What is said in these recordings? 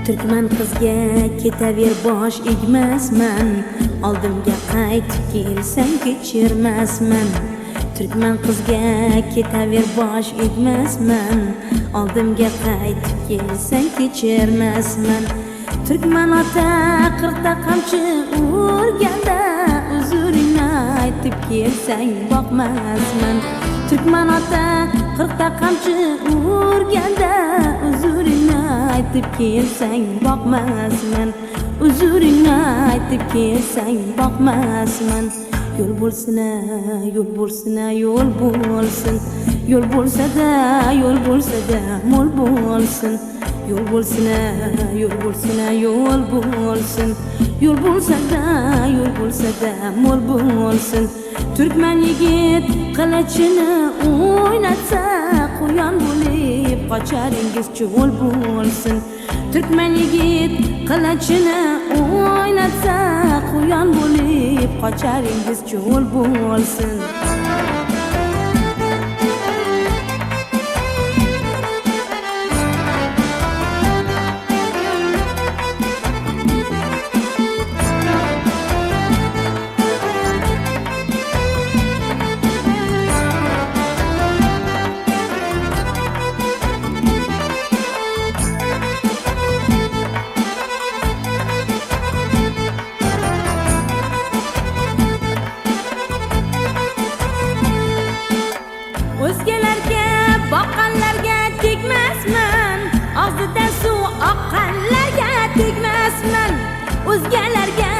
Turkman qizga ketaver bosh egmasman, oldimga qaytib kelsang kechirmasman. Turkman qizga ketaver bosh egmasman, oldimga qaytib kelsang kechirmasman. Turkman ota qirqta qamchi urganda uzuringni aytib kelsang boqmasman. Turkman ota qirqta qamchi urganda uzuringni aytib kelsang boqmasman. Uzuringni aytib kelsang boqmasman. Yo'l bo'lsin-a, yo'l bo'lsin-a, yo'l bo'lsin. Yo'l bo'lsa-da, yo'l bo'lsa-da mo'l bo'lsin. Yo'l bo'lsin-a, yo'l bo'lsin-a, yo'l bo'lsin. Yo'l bo'lsa-da, yo'l bo'lsa-da mo'l bo'lsin. Turkman yigit qilichini o'ynatsa, quyon bo'lib qocharingiz cho'l bo'lsin. Turkman yigit qilichini o'ynatsa, quyon bo'lib qocharingiz cho'l bo'lsin. O'zgalarga boqqanlarga tegmasman, og'zidan suv oqqanlarga tegmasman. O'zgalarga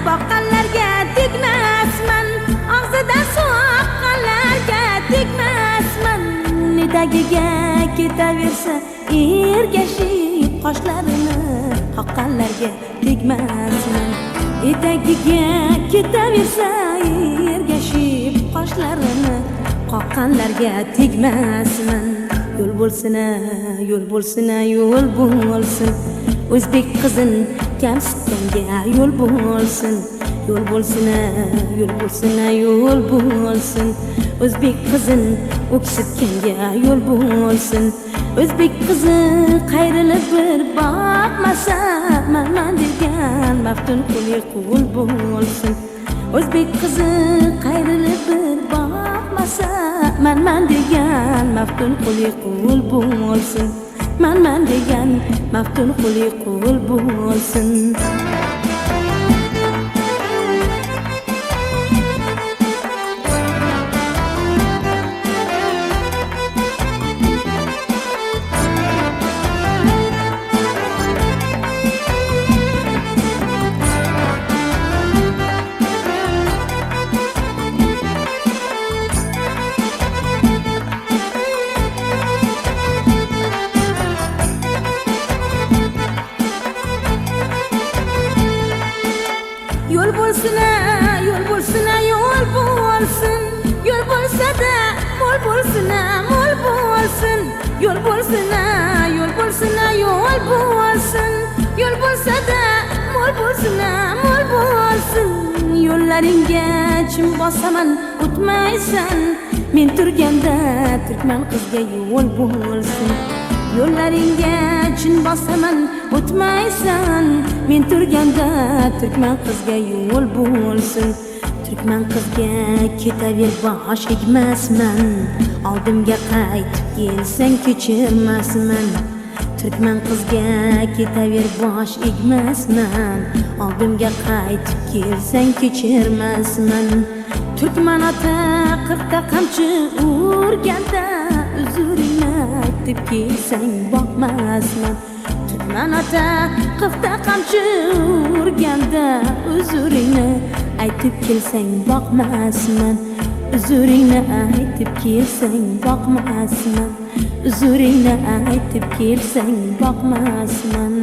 boqqanlarga tegmasman, og'zidan suv oqqanlarga tegmasman. Netagiga ketaversa ergashib qoshlarini qoqqanlarga tegmasman. Etagiga ketaversa ergashib qoshlarini qoqqanlarga tegmasman. Yo'l bo'lsin-a, yo'l bo'lsin-a, yo'l bo'lsin. O'zbek qizin kamsitganga yo'l bo'lsin. Yo'l bo'lsin-a, yo'l bo'lsin-a, yo'l bo'lsin. O'zbek qizin o'ksitganga yo'l bo'lsin. O'zbek qizi qayrilib bir boqmasa, man degan maftun qo'li qul bo'lsin. O'zbek qizi qayrilib bir boqmasa, man degan maftun qo'li qul bo'lsin. Man degan maftun qo'li qul bo'lsin. Yo'l bo'lsin-a, yo'l bo'lsin-a, yo'l bo'lsin. Yo'l bo'lsa-da, mo'l bo'lsin-a, mo'l bo'lsin. Yo'l bo'lsin-a, yo'l bo'lsin-a, yo'l bo'lsin. Yo'l bo'lsa-da, mo'l bo'lsin-a, mo'l bo'lsin. Yo'llaringga chim bosaman, o'tmaysan. Men turganda turkman qizga yo'l bo'lsin. Yo'llaringga chin bosaman, o'tmaysan. Men turganda turkman qizga yo'l bo'lsin. Turkman qizga ketaver bosh egmasman, oldimga qaytib kelsang kechirmasman. Turkman qizga ketaver bosh egmasman, oldimga qaytib kelsang kechirmasman. Turkman ota qirqta qamchi urganda uzuringni aytib kelsang boqmasman. Turkman ota qirqta qamchi urganda uzuringni aytib kelsang boqmasman. Uzuringni aytib kelsang boqmasman. Uzuringni aytib kelsang boqmasman.